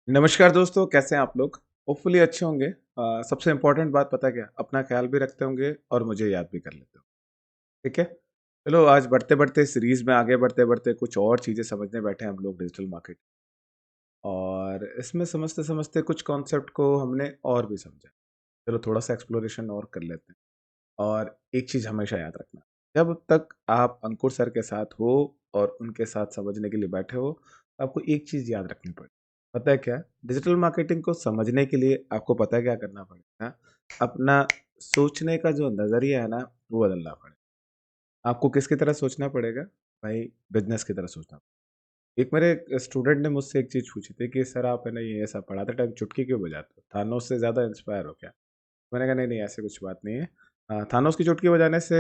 नमस्कार दोस्तों, कैसे हैं आप लोग? होपफुली अच्छे होंगे। सबसे इम्पोर्टेंट बात पता है क्या? अपना ख़्याल भी रखते होंगे और मुझे याद भी कर लेते हो, ठीक है? चलो आज बढ़ते-बढ़ते सीरीज़ में आगे बढ़ते-बढ़ते कुछ और चीज़ें समझने बैठे हैं हम लोग डिजिटल मार्केट और इसमें समझते-समझते कुछ कॉन्सेप्ट को हमने और भी समझा। चलो थोड़ा-सा एक्सप्लोरेशन और कर लेते हैं और एक चीज़ हमेशा याद रखना, जब तक आप अंकुर सर के साथ हो और उनके साथ समझने के लिए बैठे हो, आपको एक चीज़ याद रखनी पड़ेगी। पता है क्या? डिजिटल मार्केटिंग को समझने के लिए आपको पता है क्या करना पड़ेगा? अपना सोचने का जो नज़रिया है ना, वो बदलना पड़ेगा। आपको किसकी तरह सोचना पड़ेगा? भाई बिज़नेस की तरह सोचना। एक मेरे एक स्टूडेंट ने मुझसे एक चीज़ पूछी थी कि सर आप है ना ये सब पढ़ाते टाइम चुटकी क्यों बजाते हो? थानोस से ज़्यादा इंस्पायर हो क्या? मैंने कहा नहीं-नहीं ऐसी कुछ बात नहीं है। थानोस की चुटकी बजाने से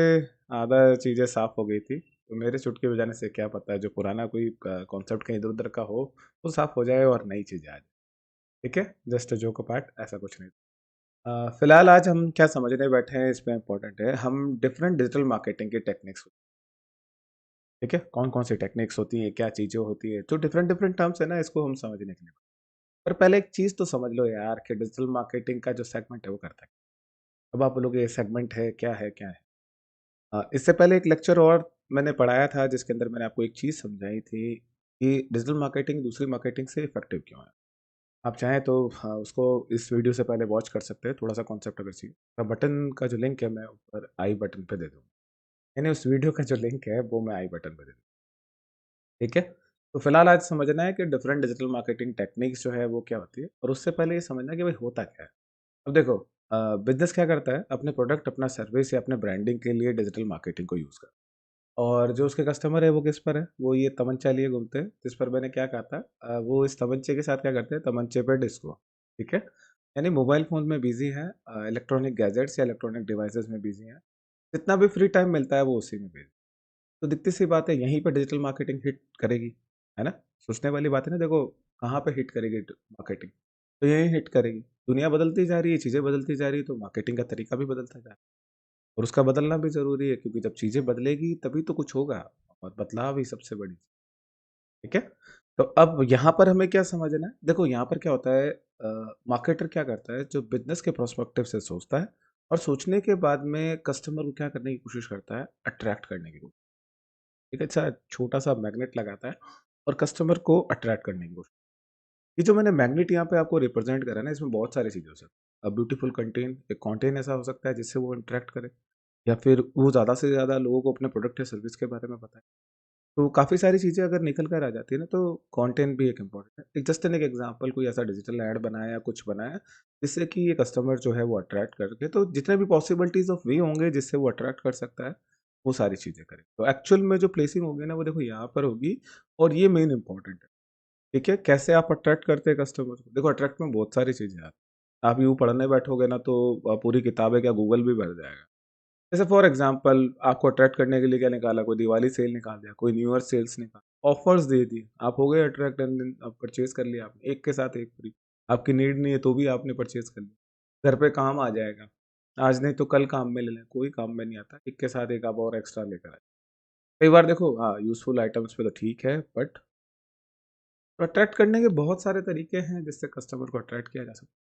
आधा चीज़ें साफ़ हो गई थी। तो मेरे चुटकी बजाने से क्या पता है जो पुराना कोई कॉन्सेप्ट कहीं इधर-उधर का हो, वो साफ़ हो जाए और नई चीज़ें आ जाए। ठीक है? जस्ट अ जोक अपार्ट ऐसा कुछ नहीं। फिलहाल आज हम क्या समझने बैठे हैं इसमें इम्पोर्टेंट है, हम डिफरेंट डिजिटल मार्केटिंग की टेक्निक्स ठीक है? कौन-कौन सी टेक्निक्स होती हैं, क्या चीज़ें होती हैं, तो डिफरेंट डिफरेंट टर्म्स है ना इसको हम समझने के लिए। पर पहले एक चीज़ तो समझ लो यार कि डिजिटल मार्केटिंग का जो सेगमेंट है वो करता है। अब आप बोलोगे ये सेगमेंट है, क्या है, क्या है? इससे पहले एक लेक्चर और मैंने पढ़ाया था जिसके अंदर मैंने आपको एक चीज़ समझाई थी कि डिजिटल मार्केटिंग दूसरी मार्केटिंग से इफेक्टिव क्यों है। आप चाहें तो हाँ, उसको इस वीडियो से पहले वॉच कर सकते हैं, थोड़ा-सा कॉन्सेप्ट अगर चाहिए। बटन का जो लिंक है मैं ऊपर आई बटन पे दे दूँगा। यानी उस वीडियो का जो लिंक है वो मैं आई बटन पे दे दूँगा, ठीक है? तो फिलहाल आज समझना है कि डिफरेंट डिजिटल मार्केटिंग टेक्निक्स जो है वो क्या होती है और उससे पहले ये समझना है कि भाई होता क्या है? अब देखो बिज़नेस क्या करता है अपने प्रोडक्ट, अपना सर्विस या अपने ब्रांडिंग के लिए डिजिटल मार्केटिंग को यूज़ करता है। और जो उसके कस्टमर है वो किस पर है? वो ये तमंचा लिए घूमते हैं, जिस पर मैंने क्या कहा था वो इस तमंचे के साथ क्या करते हैं? तमंचे पे डिस्को, ठीक है? यानी मोबाइल फ़ोन में बिज़ी हैं, इलेक्ट्रॉनिक गैजेट्स या इलेक्ट्रॉनिक डिवाइसेज़ में बिज़ी हैं। जितना भी फ्री टाइम मिलता है वो उसी में बिज़ी। तो दिखती सी बात है यहीं पे डिजिटल मार्केटिंग हिट करेगी, है ना? सोचने वाली बात है ना देखो, कहाँ पे हिट करेगी मार्केटिंग? तो यहीं हिट करेगी। दुनिया बदलती जा रही है, चीज़ें बदलती जा रही है, तो मार्केटिंग का तरीका भी बदलता जा रहा है और उसका बदलना भी ज़रूरी है क्योंकि जब चीज़ें बदलेगी तभी तो कुछ होगा और बदलाव ही सबसे बड़ी चीज़, ठीक है? तो अब यहाँ पर हमें क्या समझना है? देखो यहाँ पर क्या होता है मार्केटर क्या करता है जो बिज़नेस के पर्सपेक्टिव से सोचता है और सोचने के बाद में कस्टमर को क्या करने की कोशिश करता है? अट्रैक्ट करने की कोशिश, एक अच्छा छोटा-सा मैग्नेट लगाता है और कस्टमर को अट्रैक्ट करने की कोशिश। ये जो मैंने मैग्नेट यहाँ पे आपको रिप्रेज़ेंट करा है ना, इसमें बहुत सारी चीज़ें हो सकती हैं। ब्यूटीफुल कंटेंट, एक कंटेंट ऐसा हो सकता है जिससे वो इंटरैक्ट करे या फिर वो ज़्यादा से ज़्यादा लोगों को अपने प्रोडक्ट या सर्विस के बारे में बताए। तो काफ़ी सारी चीज़ें अगर निकल कर आ जाती है ना, तो कंटेंट भी एक इम्पोर्टेंट है। एक जस्ट एन एक एग्ज़ाम्पल कोई ऐसा डिजिटल ऐड बनाया या कुछ बनाया, जिससे कि ये कस्टमर जो है वो अट्रैक्ट करके तो जितने भी पॉसिबिलिटीज़ ऑफ वे होंगे जिससे वो अट्रैक्ट कर सकता है, वो सारी चीज़ें करें। तो एक्चुअल में जो प्लेसिंग होगी ना, वो देखो यहाँ पर होगी और ये मेन इम्पोर्टेंट है। ठीक है? कैसे आप अट्रैक्ट करते हैं कस्टमर को? देखो अट्रैक्ट में बहुत सारी चीज़ें आती हैं। आप यूँ पढ़ने बैठोगे ना तो पूरी किताबें क्या गूगल भी भर जाएगा। जैसे फॉर एग्ज़ाम्पल आपको अट्रैक्ट करने के लिए क्या निकाला, कोई दिवाली सेल निकाल दिया, कोई न्यू ईयर सेल्स ऑफ़र्स दे दिए। आप हो गए अट्रैक्ट एंड देन आप परचेज़ कर लिया आपने, एक के साथ एक फ्री। आपकी नीड नहीं है तो भी आपने परचेज़ कर लिया। घर पे काम आ जाएगा, आज नहीं तो कल काम में ले लें, कोई काम में नहीं आता, एक के साथ एक आप और एक्स्ट्रा लेकर आए। कई बार देखो हाँ, यूज़फुल आइटम्स पे तो ठीक है बट अट्रैक्ट करने के बहुत सारे तरीके हैं जिससे कस्टमर को अट्रैक्ट किया जा सकता है।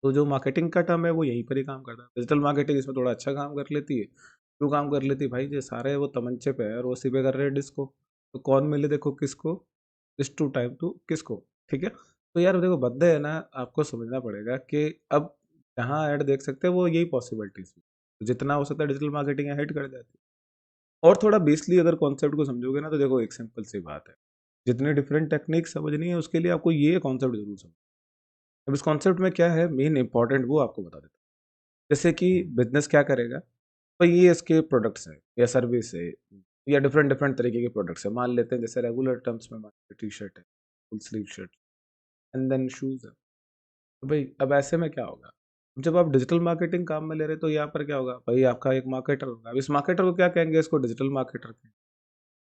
तो जो मार्केटिंग का टर्म है वो यहीं पर ही काम करता है। डिजिटल मार्केटिंग इसमें थोड़ा अच्छा काम कर लेती है। क्यों काम कर लेती है भाई? ये सारे वो तमंचे पे है और वो उसी पे कर रहे हैं डिस्को। तो कौन मिले देखो किसको? इट्स टू टाइम टू किसको? ठीक है? तो यार देखो बंदे है ना, आपको समझना पड़ेगा कि अब जहाँ ऐड देख सकते हैं वो यही पॉसिबिलिटीज़ है। तो जितना हो सकता है डिजिटल मार्केटिंग यहाँ हिट कर जाती है। और थोड़ा बेसिकली अगर कॉन्सेप्ट को समझोगे ना तो देखो एक सिंपल सी बात है। जितनी डिफरेंट टेक्निक समझनी है उसके लिए आपको ये कॉन्सेप्ट ज़रूर समझना। अब इस कॉन्सेप्ट में क्या है मेन इंपॉर्टेंट वो आपको बता देता हूँ। जैसे कि बिज़नेस क्या करेगा? तो ये इसके प्रोडक्ट्स हैं या सर्विस है या डिफरेंट डिफरेंट तरीके के प्रोडक्ट्स हैं। मान लेते हैं जैसे रेगुलर टर्म्स में मान लीजिए टी-शर्ट है, full sleeve shirt and then shoes है। तो भई अब ऐसे में क्या होगा? जब आप डिजिटल मार्केटिंग काम में ले रहे हैं तो यहाँ पर क्या होगा? भई आपका एक मार्केटर होगा। अब इस मार्केटर को क्या कहेंगे? इसको डिजिटल मार्केटर कहेंगे।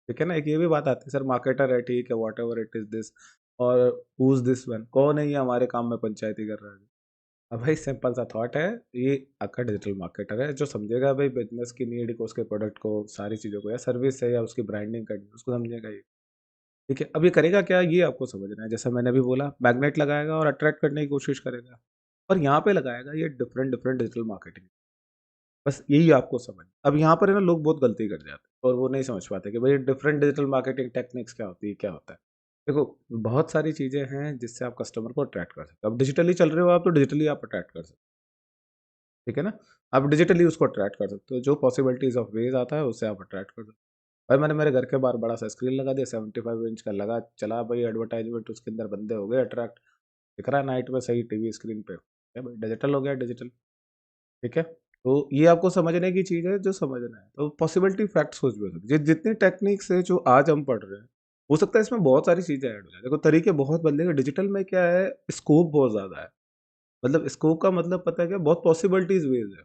ठीक है ना? एक ये भी बात आती है सर मार्केटर है ठीक है व्हाटएवर इट इज़ दिस और हू इज़ दिस वन? कौन है ये हमारे काम में पंचायती कर रहा है? अब भाई सिंपल सा थॉट है, ये आपका डिजिटल मार्केटर है जो समझेगा भाई बिज़नेस की नीड को, उसके प्रोडक्ट को, सारी चीज़ों को या सर्विस है या उसकी ब्रांडिंग करनी है, उसको समझेगा ये। ठीक है? अब ये करेगा क्या, ये आपको समझना है। जैसा मैंने अभी बोला, मैग्नेट लगाएगा और अट्रैक्ट करने की कोशिश करेगा, और यहाँ पे लगाएगा ये डिफरेंट डिफरेंट डिजिटल मार्केटिंग। बस यही आपको समझ, अब यहाँ पर है ना लोग बहुत गलती कर जाते हैं और वो नहीं समझ पाते कि भाई डिफरेंट डिजिटल मार्केटिंग टेक्निक्स क्या होती है, क्या होता है। देखो, बहुत सारी चीज़ें हैं जिससे आप कस्टमर को अट्रैक्ट कर सकते हो। अब डिजिटली चल रहे हो आप, तो डिजिटली आप अट्रैक्ट कर सकते हो, ठीक है ना? आप डिजिटली उसको अट्रैक्ट कर सकते हो, जो पॉसिबिलिटीज़ ऑफ वेज़ आता है उससे आप अट्रैक्ट कर सकते हो। भाई मैंने मेरे घर के बाहर बड़ा सा स्क्रीन लगा दिया, 75 इंच का लगा, चला भाई एडवर्टाइजमेंट, उसके अंदर बंदे हो गए अट्रैक्ट, दिख रहा है नाइट में सही टीवी स्क्रीन पे, है भाई, डिजिटल हो गया डिजिटल, ठीक है? तो ये आपको समझने की चीज़ है जो समझना है। तो पॉसिबिलिटी फैक्ट्स कुछ भी हो सकती है। जितनी टेक्निक्स है जो आज हम पढ़ रहे हैं, हो सकता है इसमें बहुत सारी चीज़ें ऐड हो जाए। देखो तरीके बहुत बदलेंगे, डिजिटल में क्या है, स्कोप बहुत ज़्यादा है। मतलब स्कोप का मतलब पता है क्या, बहुत पॉसिबिलिटीज़ वेज़ है।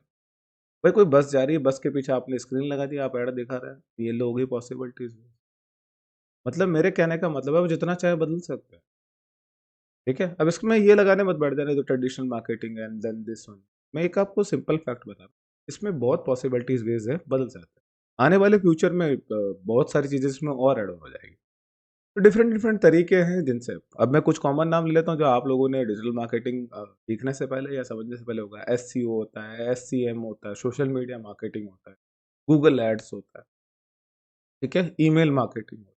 भाई कोई बस जा रही है, बस के पीछे आपने स्क्रीन लगा दी, आप ऐड दिखा रहे हैं, ये लो हो गई पॉसिबिलिटीज़। मतलब मेरे कहने का मतलब है वो जितना चाहे बदल सकते हैं, ठीक है? अब इसमें ये लगाने मत बैठ जाना जो traditional marketing and then this one. मैं एक आपको सिंपल फैक्ट बता रहा हूँ, इसमें बहुत पॉसिबिलिटीज़ वेज़ है, बदल सकते हैं। आने वाले फ्यूचर में बहुत सारी चीज़ें इसमें और ऐड हो जाएगी। तो डिफरेंट डिफरेंट तरीके हैं जिनसे, अब मैं कुछ कॉमन नाम ले लेता हूँ जो आप लोगों ने डिजिटल मार्केटिंग सीखने से पहले या समझने से पहले होगा। एसईओ होता है, एससीएम होता है, सोशल मीडिया मार्केटिंग होता है, गूगल एड्स होता है, ठीक है? ईमेल मार्केटिंग होता है।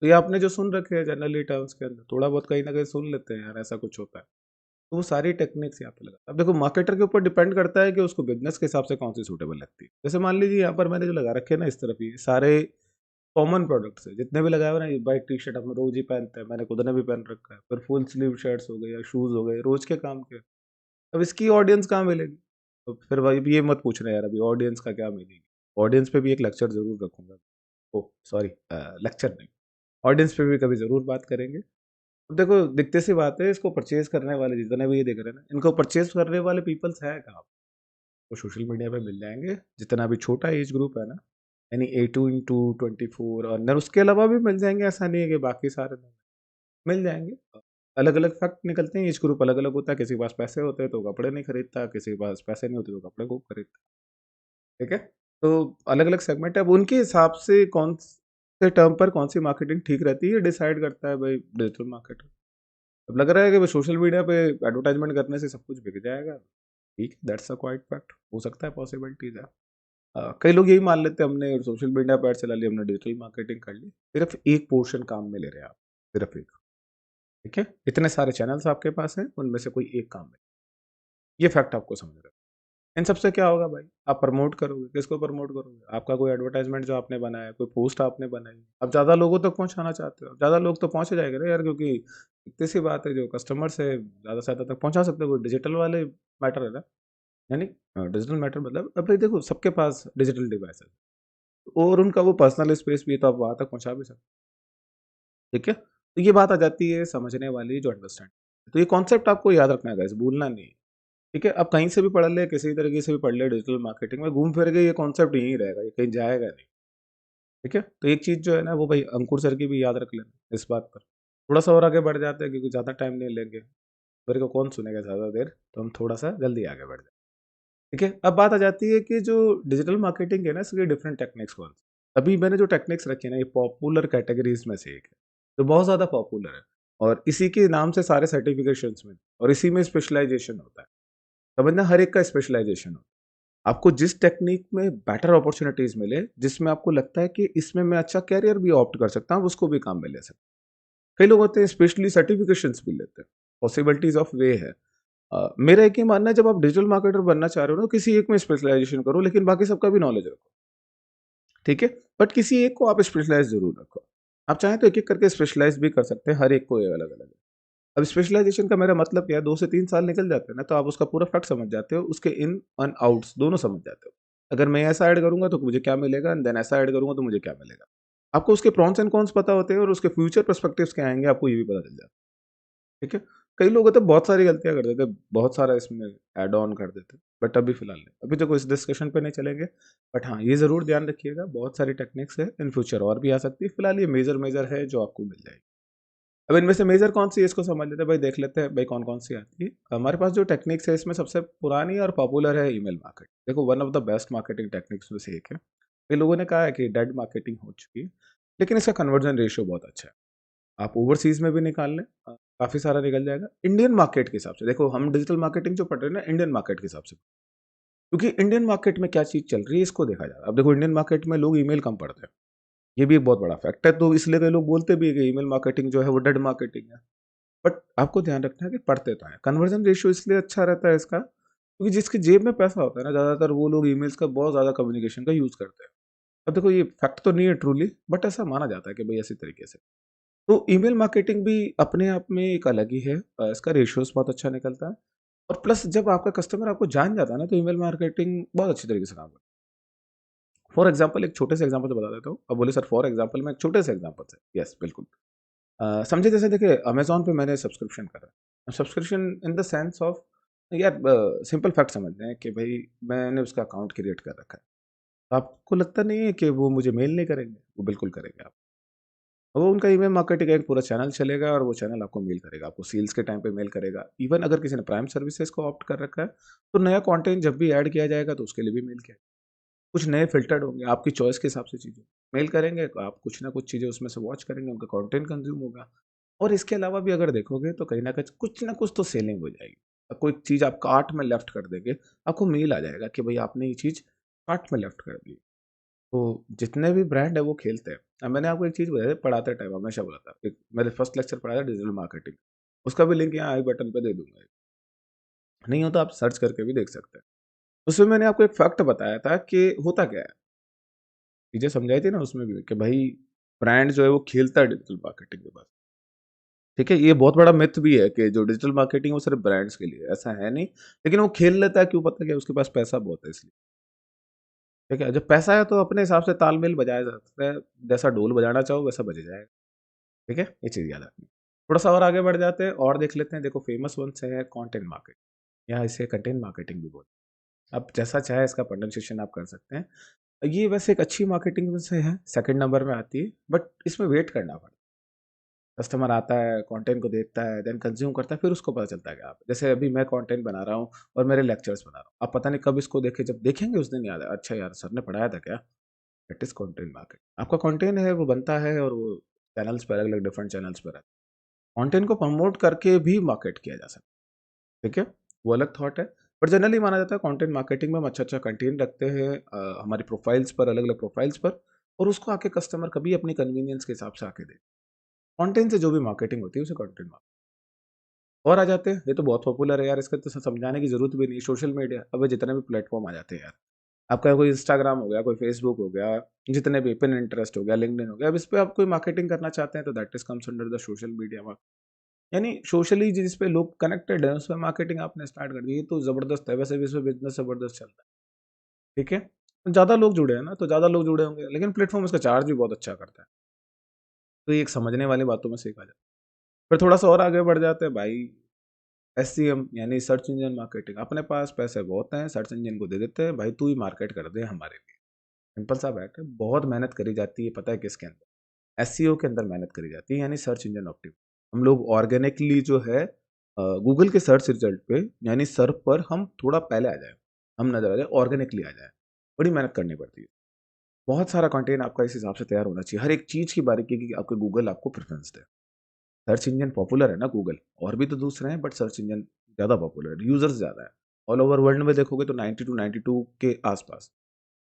तो ये आपने जो सुन रखे हैं जनरली टर्म्स के अंदर, थोड़ा बहुत कहीं न कहीं सुन लेते हैं यार ऐसा कुछ होता है। तो वो सारी टेक्निक्स यहाँ पे लगा, अब देखो मार्केटर के ऊपर डिपेंड करता है कि उसको बिज़नेस के हिसाब से कौन-सी सूटेबल लगती है। जैसे मान लीजिए यहाँ पर मैंने जो लगा रखे हैं ना इस तरफ, ये सारे कॉमन प्रोडक्ट्स है, जितने भी लगाए हुए ना, ये भाई टी-शर्ट हम रोज़ ही पहनते हैं, मैंने खुद ने भी पहन रखा है। फिर फुल स्लीव शर्ट्स हो गए या शूज़ हो गए, रोज़ के काम के। अब इसकी ऑडियंस कहाँ मिलेगी? तो फिर भाई ये मत पूछना यार अभी ऑडियंस का क्या मिलेगी? ऑडियंस पे भी एक लेक्चर ज़रूर रखूँगा। ओह! सॉरी, लेक्चर नहीं, ऑडियंस पे भी कभी ज़रूर बात करेंगे। अब देखो दिखते सी बात है, इसको परचेज़ करने वाले जितने भी ये देख रहे हैं ना, इनको परचेज़ करने वाले पीपल्स हैं कहाँ? तो सोशल मीडिया पे मिल जाएँगे, जितना भी छोटा एज ग्रुप है ना, यानी 18 टू 24 और अंदर, उसके अलावा भी मिल जाएँगे, ऐसा नहीं है कि बाकी सारे नहीं, मिल जाएँगे। अलग-अलग फैक्ट निकलते हैं, एज ग्रुप अलग-अलग होता है, किसी के पास पैसे होते हैं तो कपड़े नहीं खरीदता, किसी के पास पैसे नहीं होते तो कपड़े खूब खरीदता है, ठीक है? तो अलग-अलग सेगमेंट है, अब उनके हिसाब से कौन से टर्म पर कौन-सी मार्केटिंग ठीक रहती है, ये डिसाइड करता है भाई डिजिटल मार्केटर। अब लग रहा है कि वो सोशल मीडिया पे एडवर्टाइज़मेंट करने से सब कुछ बिक जाएगा, ठीक है, दैट्स अ क्वाइट फैक्ट, हो सकता है, पॉसिबिलिटीज़ है। कई लोग यही मान लेते हैं हमने सोशल मीडिया पे ऐड चला लिया, हमने डिजिटल मार्केटिंग कर ली, सिर्फ एक पोर्शन काम में ले रहे हैं आप, सिर्फ एक, ठीक है? इतने सारे चैनल्स आपके पास हैं, उनमें से कोई एक काम में, ये फैक्ट आपको समझ रहे हो। इन सबसे क्या होगा भाई, आप प्रमोट करोगे, किसको प्रमोट करोगे? आपका कोई एडवर्टाइजमेंट जो आपने बनाया, कोई पोस्ट आपने बनाई, आप ज़्यादा लोगों तक पहुँचाना चाहते हो, ज़्यादा लोग तो पहुँच जाएँगे ना यार, क्योंकि इतनी सी बात है, जो कस्टमर्स है ज़्यादा से ज़्यादा तक पहुँचा सकते हो, कोई डिजिटल वाले मैटर है ना, यानी डिजिटल मैटर मतलब अब भाई देखो सबके पास डिजिटल डिवाइस है और उनका वो पर्सनल स्पेस भी है, तो आप वहाँ तक पहुँचा भी सकते हो, ठीक है? तो ये बात आ जाती है समझने वाली, जो अंडरस्टैंड, तो ये कॉन्सेप्ट आपको याद रखना है गाइस, भूलना नहीं है, ठीक है? आप कहीं से भी पढ़ ले, किसी तरीके से भी पढ़ ले, डिजिटल मार्केटिंग में घूम फिर के ये कॉन्सेप्ट यहीं रहेगा, ये कहीं जाएगा नहीं, ठीक है? तो एक चीज़ जो है ना वो भाई अंकुर सर की भी याद रख लेना इस बात पर। थोड़ा-सा और आगे बढ़ जाते हैं क्योंकि ज़्यादा टाइम नहीं लेंगे, मेरे को कौन सुनेगा ज़्यादा देर, तो हम थोड़ा-सा जल्दी आगे बढ़ जाएँ, ठीक है? अब बात आ जाती है कि जो डिजिटल मार्केटिंग है ना, इसकी डिफरेंट टेक्निक्स कौन सी? अभी मैंने जो टेक्निक्स रखी है ना, ये पॉपुलर कैटेगरीज़ में से एक है, जो बहुत ज़्यादा पॉपुलर है और इसी के नाम से सारे सर्टिफिकेशंस में, और इसी में स्पेशलाइज़ेशन होता है। समझना, हर एक का स्पेशलाइज़ेशन होता है। आपको जिस टेक्नीक में बेटर अपॉर्च्युनिटीज़ मिले, जिसमें आपको लगता है कि इसमें मैं अच्छा करियर भी ऑप्ट कर सकता हूँ, उसको भी काम में ले सकते हैं। कई लोग होते हैं स्पेशली सर्टिफिकेशंस भी लेते हैं, पॉसिबिलिटीज़ ऑफ वे है। मेरा एक ही मानना है, जब आप डिजिटल मार्केटर बनना चाह रहे हो ना, किसी एक में स्पेशलाइज़ेशन करो, लेकिन बाकी सबका भी नॉलेज रखो, ठीक है? बट किसी एक को आप स्पेशलाइज़ ज़रूर रखो। आप चाहें तो एक-एक करके स्पेशलाइज़ भी कर सकते हैं, हर एक को ये अलग-अलग है। अब स्पेशलाइज़ेशन का मेरा मतलब क्या है, 2 से 3 साल निकल जाते हैं ना, तो आप उसका पूरा फैक्ट समझ जाते हो, उसके इन एंड आउट्स दोनों समझ जाते हो। अगर मैं ऐसा ऐड करूँगा तो मुझे क्या मिलेगा, एंड देन ऐसा ऐड करूँगा तो मुझे क्या मिलेगा। आपको उसके प्रॉन्स एंड कॉन्स पता होते हैं और उसके फ्यूचर पर्सपेक्टिव्स क्या आएँगे, आपको ये भी पता चल जाता है, ठीक है? कई लोग होते हैं बहुत सारी गलतियाँ कर देते हैं, बहुत सारा इसमें ऐड ऑन कर देते हैं, बट अभी फिलहाल नहीं। अभी देखो इस डिस्कशन पे नहीं चलेंगे, बट हाँ, ये ज़रूर ध्यान रखिएगा, बहुत सारी टेक्निक्स है, इन फ्यूचर और भी आ सकती है। फिलहाल ये मेजर है जो आपको मिल जाएगी। अब इनमें से मेजर कौन-सी है इसको समझ लेते हैं भाई, देख लेते हैं भाई कौन-कौन सी आती है। हमारे पास जो टेक्निक्स है इसमें सबसे पुरानी और पॉपुलर है ईमेल मार्केटिंग। देखो one of the best marketing techniques में से एक है। कई लोगों ने कहा है कि डेड मार्केटिंग हो चुकी है, लेकिन इसका कन्वर्जन रेशियो बहुत अच्छा है। आप ओवरसीज़ में भी निकाल लें, काफ़ी सारा निकल जाएगा। इंडियन मार्केट के हिसाब से देखो, हम डिजिटल मार्केटिंग जो पढ़ रहे हैं ना, इंडियन मार्केट के हिसाब से, क्योंकि इंडियन मार्केट में क्या चीज़ चल रही है इसको देखा जा रहा है। अब देखो, इंडियन मार्केट में लोग ईमेल कम पढ़ते हैं, ये भी एक बहुत बड़ा फैक्ट है, तो इसलिए कई लोग बोलते भी है कि ईमेल मार्केटिंग जो है वो डेड मार्केटिंग है। बट आपको ध्यान रखना है कि पढ़ते तो हैं। कन्वर्जन रेशियो इसलिए अच्छा रहता है इसका, क्योंकि जिसकी जेब में पैसा होता है ना, ज़्यादातर वो लोग ईमेल्स का बहुत ज़्यादा कम्युनिकेशन का यूज़ करते हैं। अब देखो, ये फैक्ट तो नहीं है ट्रूली, बट ऐसा माना जाता है कि भाई ऐसी तरीके से। तो ईमेल मार्केटिंग भी अपने आप में एक अलग ही है, इसका रेशियोज़ बहुत अच्छा निकलता है, और प्लस जब आपका कस्टमर आपको जान जाता है ना, तो ईमेल मार्केटिंग बहुत अच्छी तरीके से काम करता है। फॉर एग्ज़ाम्पल एक छोटे से एग्ज़ाम्पल से बता देता हूँ। अब बोले सर फॉर एग्ज़ाम्पल, मैं एक छोटे से एग्ज़ाम्पल से, यस बिल्कुल। समझिए जैसे देखिए, अमेज़न पे मैंने सब्सक्रिप्शन करा है। Subscription in the sense of, यार सिंपल फैक्ट समझते हैं कि भई मैंने उसका अकाउंट क्रिएट कर रखा है। तो आपको लगता नहीं है कि वो मुझे मेल नहीं करेंगे? वो बिल्कुल करेंगे आप। वो उनका ईमेल मार्केटिंग का एक पूरा चैनल चलेगा, और वो चैनल आपको मेल करेगा, आपको सेल्स के टाइम पे मेल करेगा। इवन अगर किसी ने प्राइम सर्विसेज़ को ऑप्ट कर रखा है, तो नया कंटेंट जब भी ऐड किया जाएगा तो उसके लिए भी मेल किया, कुछ नए फ़िल्टर्ड होंगे, आपकी चॉइस के हिसाब से चीज़ें मेल करेंगे, तो आप कुछ ना कुछ चीज़ें उसमें से वॉच करेंगे, उनका कंटेंट कंज़्यूम होगा। और इसके अलावा भी अगर देखोगे तो कहीं न कहीं कुछ ना कुछ तो सेलिंग हो जाएगी। कोई चीज़ आप कार्ट में लेफ्ट कर देंगे, आपको मेल आ जाएगा कि भई आपने ये चीज़ कार्ट में लेफ्ट कर दी। तो जितने भी ब्रांड है वो खेलते हैं। मैंने आपको एक चीज़ बताई थी पढ़ाते टाइम, हमेशा बोला था। एक मैंने फर्स्ट लेक्चर पढ़ाया था डिजिटल मार्केटिंग। उसका भी लिंक यहाँ आई बटन पे दे दूँगा। नहीं हो तो आप सर्च करके भी देख सकते हैं। उसमें मैंने आपको एक फैक्ट बताया था कि होता क्या है? चीज़ें समझाई थी ना उसमें भी कि भाई ब्रांड जो है वो खेलता है डिजिटल मार्केटिंग के पास। ठीक है? ये बहुत बड़ा मिथ भी है कि जो डिजिटल मार्केटिंग है वो सिर्फ़ ब्रांड्स के लिए है, ऐसा है नहीं। लेकिन वो खेल लेता है, क्यों पता है? क्या उसके पास पैसा बहुत है इसलिए। ठीक है? जब पैसा है तो अपने हिसाब से तालमेल बजाया जा सकता है, जैसा ढोल बजाना चाहो वैसा बज जाएगा। ठीक है? ये चीज़ याद रखनी। थोड़ा-सा और आगे बढ़ जाते हैं और देख लेते हैं। देखो, फेमस वन से है कंटेंट मार्केट, या इसे कंटेंट मार्केटिंग भी बोलते हैं। आप जैसा चाहे इसका प्रोनंसिएशन आप कर सकते हैं। ये वैसे एक अच्छी मार्केटिंग में से है, सेकंड नंबर में आती है, बट इसमें वेट करना पड़ता है। कस्टमर आता है, कंटेंट को देखता है, देन कंज़्यूम करता है, फिर उसको पता चलता है कि आप, जैसे अभी मैं कंटेंट बना रहा हूँ और मेरे लेक्चर्स बना रहा हूँ। आप पता नहीं कब इसको देखें, जब देखेंगे उस दिन याद है, अच्छा यार सर ने पढ़ाया था क्या? That is content market. आपका कंटेंट है वो बनता है, और वो चैनल्स पे अलग-अलग डिफरेंट चैनल्स पे रहता है। कंटेंट को प्रमोट करके भी मार्केट किया जा सकता है, ठीक है? वो अलग थॉट है। बट जनरली माना जाता है कंटेंट मार्केटिंग में हम अच्छा-अच्छा कंटेंट रखते हैं, हमारी प्रोफाइल्स पर, अलग-अलग प्रोफाइल्स पर, और उसको आके कस्टमर कभी अपनी कन्वीनियंस के हिसाब से आके दे। कंटेंट से जो भी मार्केटिंग होती है उसे कंटेंट मार्केटिंग। और आ जाते हैं, ये तो बहुत पॉपुलर है यार, इसका तो समझाने की ज़रूरत भी नहीं, सोशल मीडिया। अब जितने भी प्लेटफ़ॉर्म आ जाते हैं यार, आपका कोई इंस्टाग्राम हो गया, कोई फेसबुक हो गया, जितने भी पिनिंटरेस्ट हो गया, लिंक्डइन हो गया, अब इस पे आप कोई मार्केटिंग करना चाहते हैं तो that is comes under the social media mark, यानी सोशली जिस पे लोग कनेक्टेड हैं, उस पे मार्केटिंग आपने स्टार्ट कर दी, ये तो ज़बरदस्त है। वैसे भी इसमें बिज़नेस ज़बरदस्त चलता है, ठीक है? ज़्यादा लोग जुड़े हैं ना, तो ज़्यादा लोग जुड़े होंगे, लेकिन प्लेटफ़ॉर्म इसका चार्ज भी बहुत अच्छा करता है। तो ये एक समझने वाली बातों में से एक आ जाता है। फिर थोड़ा-सा और आगे बढ़ जाते हैं भाई, एसईएम यानी सर्च इंजन मार्केटिंग। अपने पास पैसे बहुत हैं, सर्च इंजन को दे देते हैं, भाई तू ही मार्केट कर दे हमारे लिए। सिंपल सा बात है, बहुत मेहनत करी जाती है, पता है किसके अंदर? एसईओ के अंदर मेहनत करी जाती है, यानी सर्च इंजन ऑप्टिम। हम लोग ऑर्गेनिकली जो है गूगल के सर्च रिजल्ट पे, यानी सर्फ पर हम थोड़ा पहले आ जाएँ, हम नज़र आ जाएँ, ऑर्गेनिकली आ जाएँ। बड़ी मेहनत करनी पड़ती है। बहुत सारा कंटेंट आपका इस हिसाब से तैयार होना चाहिए, हर एक चीज़ की बारीकी कि आपके गूगल आपको प्रेफ़रेंस दे। सर्च इंजन पॉपुलर है ना गूगल, और भी तो दूसरे हैं, बट सर्च इंजन ज़्यादा पॉपुलर है, यूज़र्स ज़्यादा है। ऑल ओवर वर्ल्ड में देखोगे तो 90 टू 92 के आस-पास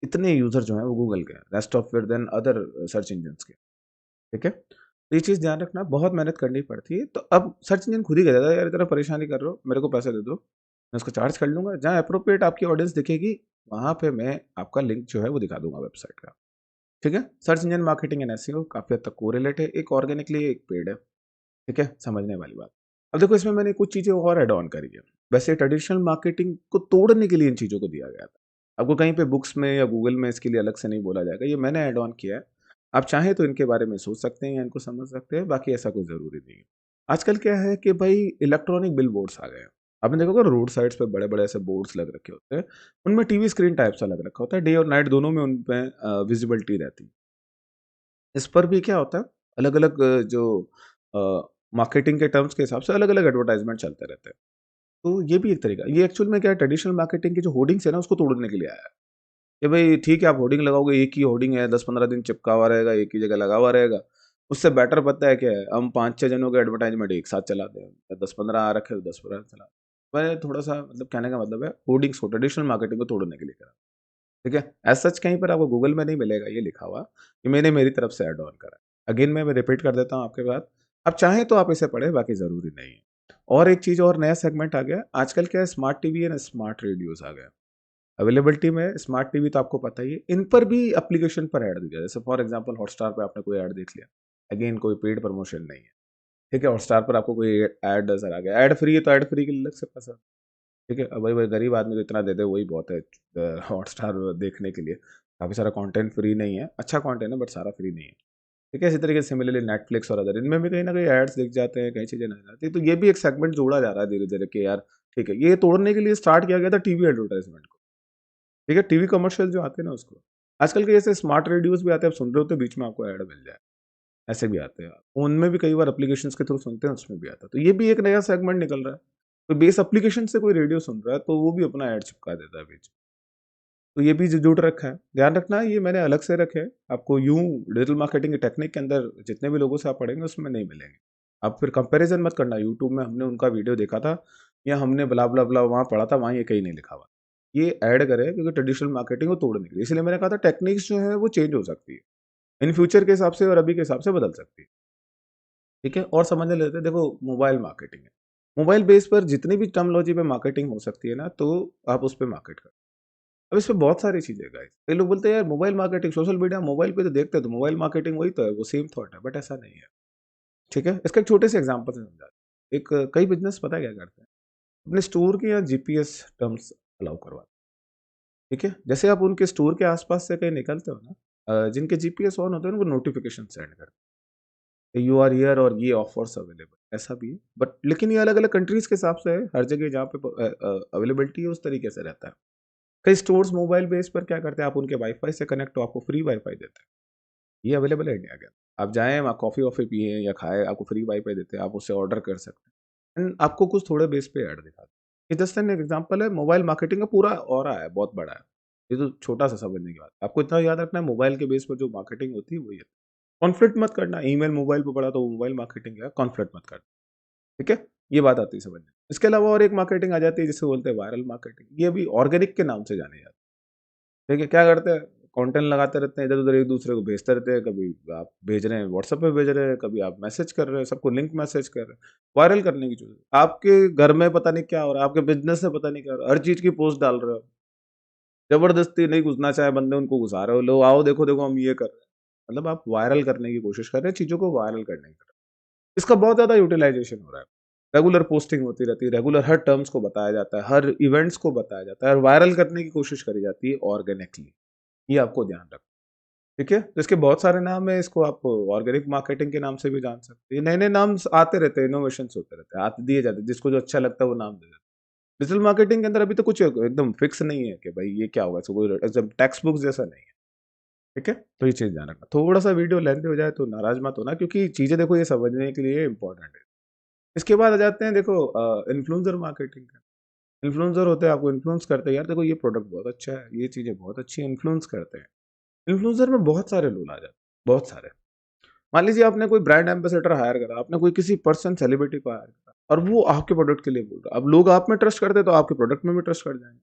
इतने यूज़र जो हैं वो गूगल के हैं, रेस्ट ऑफ फिर देन अदर सर्च इंजिन्स के, ठीक है? तो ये चीज़ ध्यान रखना, बहुत मेहनत करनी पड़ती है। तो अब सर्च इंजन खुद ही कह देता है, यार इतना परेशानी कर रहे हो, मेरे को पैसे दे दो, मैं उसको चार्ज कर लूँगा। जहाँ एप्रोप्रिएट आपकी ऑडियंस दिखेगी, वहाँ पे मैं आपका लिंक जो है वो दिखा दूँगा वेबसाइट का, ठीक है? Search engine marketing and SEO काफ़ी हद तक कोरिलेट है, एक ऑर्गेनिकली एक पेड है, ठीक है? समझने वाली बात। अब देखो, इसमें मैंने कुछ चीज़ें और ऐड ऑन करी है। वैसे ट्रेडिशनल मार्केटिंग को तोड़ने के लिए इन चीज़ों को दिया गया था। आपको कहीं पे बुक्स में या गूगल में इसके लिए अलग से नहीं बोला जाएगा, ये मैंने ऐड ऑन किया है। आप चाहें तो इनके बारे में सोच सकते हैं या इनको समझ सकते हैं, बाकी ऐसा कोई ज़रूरी नहीं है। आजकल क्या है कि भई इलेक्ट्रॉनिक बिलबोर्ड्स आ गए हैं। आपने देखा होगा रोड साइड्स पे बड़े-बड़े ऐसे बोर्ड्स लग रखे होते हैं। उनमें टीवी स्क्रीन टाइप सा लग रखा होता है, डे और नाइट दोनों में उन पे विज़िबिलिटी रहती है। इस पर भी क्या होता है, अलग-अलग जो मार्केटिंग के टर्म्स के हिसाब से अलग-अलग एडवर्टाइज़मेंट चलते रहते हैं। तो ये भी एक तरीका, ये एक्चुअल में क्या है, ट्रेडिशनल मार्केटिंग की जो होर्डिंग्स है ना, उसको तोड़ने के लिए आया है। कि भई ठीक है, आप होर्डिंग लगाओगे, एक ही होर्डिंग है, 10-15 दिन चिपका हुआ रहेगा, एक ही जगह लगा हुआ रहेगा। उससे बेटर पता है क्या है, हम 5-6 जनों के एडवर्टाइजमेंट एक साथ चलाते हैं, 10-15 आ रखे हो 10-15 चला। मैं थोड़ा सा मतलब कहने का मतलब है होर्डिंग्स को, ट्रेडिशनल मार्केटिंग को तोड़ने के लिए करा। ठीक है, एज सच कहीं पर आपको गूगल में नहीं मिलेगा ये लिखा हुआ कि मैंने मेरी तरफ से ऐड ऑन करा। अगेन मैं रिपीट कर देता हूँ आपके बात, आप चाहें तो आप इसे पढ़ें, बाकी ज़रूरी नहीं है। और एक चीज़ और नया सेगमेंट आ गया आजकल, क्या है, स्मार्ट टीवी है ना, स्मार्ट रेडियोस आ गया अवेलेबिलिटी में। स्मार्ट टीवी तो आपको पता ही है, इन पर भी एप्लीकेशन पर ऐड दिया, जैसे फॉर एग्जांपल हॉटस्टार पे आपने कोई ऐड देख लिया, अगेन कोई पेड प्रमोशन नहीं है। ठीक है, हॉटस्टार पर आपको कोई ऐड नजर आ गया, ऐड फ्री है तो ऐड फ्री के लिए अलग से पैसा। ठीक है, अब भाई भाई गरीब आदमी तो इतना दे दे वही बहुत है हॉटस्टार देखने के लिए। काफ़ी सारा कंटेंट फ्री नहीं है, अच्छा कंटेंट है बट सारा फ्री नहीं है। ठीक है, इसी तरीके से सिमिलरली नेटफ्लिक्स और अदर, इनमें भी कहीं ना कहीं एड्स दिख जाते हैं, कई चीज़ें नजर आती है, तो ये भी एक सेगमेंट जोड़ा जा रहा है धीरे धीरे कि यार ठीक है, ये तोड़ने के लिए स्टार्ट किया गया था टीवी एडवर्टाइजमेंट को। ठीक है, टीवी कमर्शियल जो आते हैं ना उसको, आजकल के जैसे स्मार्ट रेडियोस भी आते हैं, आप सुन रहे हो तो बीच में आपको ऐड मिल जाए, ऐसे भी आते हैं। उनमें भी कई बार एप्लीकेशंस के थ्रू सुनते हैं, उसमें भी आता है, तो ये भी एक नया सेगमेंट निकल रहा है। तो बेस एप्लीकेशन से कोई रेडियो सुन रहा है तो वो भी अपना ऐड चिपका देता है बीच में। तो ये भी जुड़ रखा है, ध्यान रखना ये मैंने अलग से रखे हैं। आपको यूं डिजिटल मार्केटिंग की टेक्निक के अंदर जितने भी लोगों से आप पढ़ेंगे उसमें नहीं मिलेंगे। आप फिर कंपैरिजन मत करना, यूट्यूब में हमने उनका वीडियो देखा था या हमने ब्ला ब्ला ब्ला वहाँ पढ़ा था, वहाँ ये कहीं नहीं लिखा हुआ। ये ऐड करे क्योंकि ट्रेडिशनल मार्केटिंग को तोड़ने के लिए, इसलिए मैंने कहा था टेक्निक्स जो है वो चेंज हो सकती है, इन फ्यूचर के हिसाब से और अभी के हिसाब से बदल सकती है। ठीक है, और समझ लेते हैं, देखो मोबाइल मार्केटिंग है, मोबाइल बेस पर जितनी भी टर्मोलॉजी पे मार्केटिंग हो सकती है ना, तो आप उस पे मार्केट करो। अब इसमें बहुत सारी चीजें गाइस, कई लोग बोलते हैं यार mobile marketing, social media mobile पे तो देखते हैं तो मोबाइल मार्केटिंग वही तो है, वो सेम थॉट है, बट ऐसा नहीं है। ठीक है, इसका एक छोटे से एग्जांपल से समझा, एक कई बिजनेस पता है क्या करते हैं, अपने स्टोर के या जीपीएस टर्म्स अलाउ करवाते हैं। ठीक है, जैसे आप उनके स्टोर के आसपास से कहीं निकलते हो ना, जिनके जीपीएस ऑन होते हैं ना, वो नोटिफिकेशन सेंड करते हैं यू आर हियर और ये ऑफर्स अवेलेबल, ऐसा भी है बट लेकिन ये अलग अलग कंट्रीज के हिसाब से है, हर जगह जहाँ पे अवेलेबिलिटी है उस तरीके से रहता है। कई स्टोर्स मोबाइल बेस पर क्या करते हैं, आप उनके वाईफाई से कनेक्ट हो, आपको फ्री वाईफाई देते हैं। ये अवेलेबल है इंडिया के अंदर, आप जाएँ वहाँ कॉफ़ी वॉफ़ी पिएँ या खाएँ, आपको फ्री वाईफाई देते हैं, आप उससे ऑर्डर कर सकते हैं एंड आपको कुछ थोड़े बेस पे ऐड दिखाते हैं। ये जस्ट एन एग्जांपल है, मोबाइल मार्केटिंग का पूरा ऑरा है, बहुत बड़ा है। ये तो छोटा सा समझने की बात है, आपको इतना याद रखना है मोबाइल के बेस पर जो मार्केटिंग होती है वही है। कॉन्फ्लिक्ट मत करना, ईमेल मोबाइल पे पड़ा तो वो मोबाइल मार्केटिंग है, कॉन्फ्लिक्ट मत करना। ठीक है? ये बात आती है समझ में। इसके अलावा और एक मार्केटिंग आ जाती है जिसे बोलते हैं वायरल मार्केटिंग, ये भी ऑर्गेनिक के नाम से जाने जाती है। ठीक है? क्या करते हैं, कंटेंट लगाते रहते हैं, इधर-उधर एक-दूसरे को भेजते रहते हैं, कभी आप भेज रहे हैं व्हाट्सएप पे भेज रहे हैं, कभी आप मैसेज कर रहे हैं, सबको लिंक मैसेज कर रहे हैं, वायरल करने की चीज़। आपके घर में पता नहीं क्या हो रहा है, आपके बिज़नेस में पता नहीं क्या हो रहा है, हर चीज़ की पोस्ट डाल रहे हो। ज़बरदस्ती नहीं घुसना चाहे बंदे उनको घुसा रहे हो, लो आओ देखो-देखो हम ये कर रहे हैं। मतलब आप वायरल करने की कोशिश कर रहे हैं, चीज़ों को वायरल करने की। इसका बहुत ज़्यादा यूटिलाइज़ेशन हो रहा है। रेगुलर पोस्टिंग होती रहती है, रेगुलर हर टर्म्स को बताया जाता है, हर इवेंट्स को बताया जाता है और वायरल करने की कोशिश करी जाती है ऑर्गेनिकली। ये आपको ध्यान रखना है, ठीक है? तो इसके बहुत सारे नाम हैं, इसको आप ऑर्गेनिक मार्केटिंग के नाम से भी जान सकते हैं। नए-नए नाम आते रहते हैं, इनोवेशंस होते रहते हैं, दिए जाते हैं, जिसको जो अच्छा लगता है वो नाम दे देते हैं। डिजिटल मार्केटिंग के अंदर अभी तो कुछ एकदम फिक्स नहीं है कि भाई ये क्या होगा, इसको कोई एकदम टेक्स्ट बुक जैसा नहीं है, ठीक है? तो ये चीज़ ध्यान रखना। थोड़ा-सा वीडियो लेंथी हो जाए तो नाराज़ मत होना, क्योंकि चीज़ें देखो ये समझने के लिए इम्पोर्टेंट है। इसके बाद आ जाते हैं, देखो इन्फ्लुएंसर मार्केटिंग का। इन्फ्लुएंसर होते हैं, आपको इन्फ्लुएंस करते हैं, यार देखो ये प्रोडक्ट बहुत अच्छा है, ये चीज़ें बहुत अच्छी हैं, इन्फ्लुएंस करते हैं। इन्फ्लुएंसर में बहुत सारे लोग आ जाते हैं, बहुत सारे। मान लीजिए आपने कोई ब्रांड एम्बेसडर हायर करा, आपने कोई किसी पर्सन सेलिब्रिटी को हायर करा और वो आपके प्रोडक्ट के लिए बोल रहा है। अब लोग आप में ट्रस्ट करते हैं तो आपके प्रोडक्ट में भी ट्रस्ट कर जाएँगे,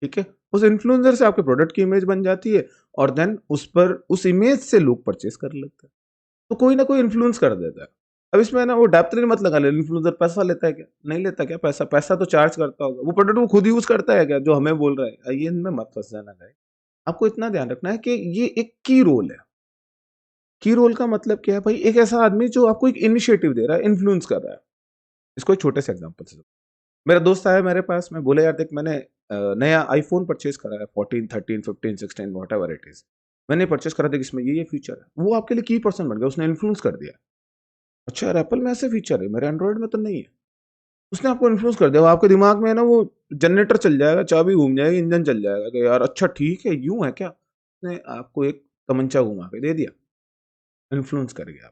ठीक है? उस इन्फ्लुएंसर से आपके प्रोडक्ट की इमेज बन जाती है और देन उस पर उस इमेज से लोग परचेज़ करने लगते हैं। तो कोई ना कोई इन्फ्लुएंस कर देता है। अब इसमें ना वो डेप्थ नहीं मत लगा ले, इन्फ्लुएंसर पैसा लेता है क्या? नहीं लेता क्या पैसा? पैसा तो चार्ज करता होगा। वो प्रोडक्ट वो खुद यूज़ करता है क्या जो हमें बोल रहा है? ये इनमें मत फँस जाना भाई। आपको इतना ध्यान रखना है कि ये एक की रोल है। की रोल का मतलब क्या है भाई? एक ऐसा आदमी जो आपको एक इनिशिएटिव दे रहा है, इन्फ्लुएंस कर रहा है। इसको एक छोटे से एग्ज़ाम्पल से, मेरा दोस्त आया मेरे पास में, बोले यार देख मैंने नया आईफ़ोन परचेज़ करा है, 14, 13, 15, 16 व्हाटएवर इट इज़। मैंने परचेज़ करा, देख इसमें ये फीचर है। वो आपके लिए की पर्सन बन गया, उसने इन्फ्लुएंस कर दिया। अच्छा यार, एप्पल में ऐसे फीचर है, मेरे एंड्रॉइड में तो नहीं है। उसने आपको इन्फ्लुएंस कर दिया, वो आपके दिमाग में है ना, वो जनरेटर चल जाएगा, चाबी घूम जाएगी, इंजन चल जाएगा कि यार अच्छा ठीक है, यूँ है क्या? उसने आपको एक तमंचा घुमा के दे दिया, इन्फ्लुएंस कर गया।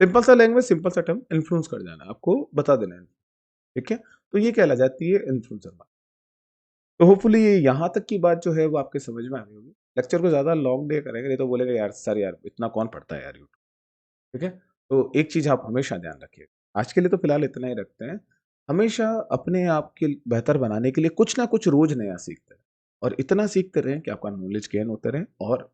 सिंपल सा लैंग्वेज, सिंपल सा टर्म, इन्फ्लुएंस कर जाना, आपको बता देना है, ठीक है? तो ये कहला जाती है इन्फ्लुएंसर बात। तो होपफुली यहाँ तक की बात जो है वो आपके समझ में आ गई होगी। लेक्चर को ज़्यादा लॉन्ग डे करेंगे नहीं तो बोलेगा यार सर यार इतना कौन पढ़ता है यार यूट्यूब। ठीक है? तो एक चीज़ आप हमेशा ध्यान रखिएगा। आज के लिए तो फिलहाल इतना ही रखते हैं। हमेशा अपने आप के बेहतर बनाने के लिए कुछ ना कुछ रोज़ नया सीखते रहें और इतना सीखते रहें कि आपका नॉलेज गेन होते रहे और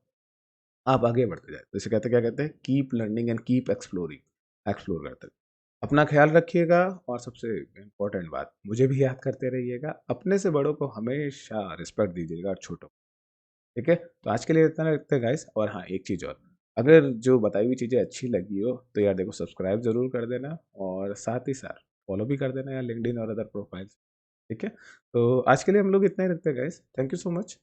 आप आगे बढ़ते जाएँ। तो इसे कहते क्या कहते हैं? Keep learning and keep exploring, explore करते रहिए। अपना ख़्याल रखिएगा और सबसे इम्पोर्टेंट बात, मुझे भी याद करते रहिएगा, अपने से बड़ों को हमेशा रिस्पेक्ट दीजिएगा और छोटों को, ठीक है? तो आज के लिए इतना रखते हैं गाइस। और हाँ, एक चीज़ और, अगर जो बताई हुई चीज़ें अच्छी लगी हो, तो यार देखो सब्सक्राइब ज़रूर कर देना और साथ ही साथ फॉलो भी कर देना यार लिंक्डइन और अदर प्रोफाइल्स, ठीक है? तो आज के लिए हम लोग इतना ही रखते हैं guys. Thank you so much.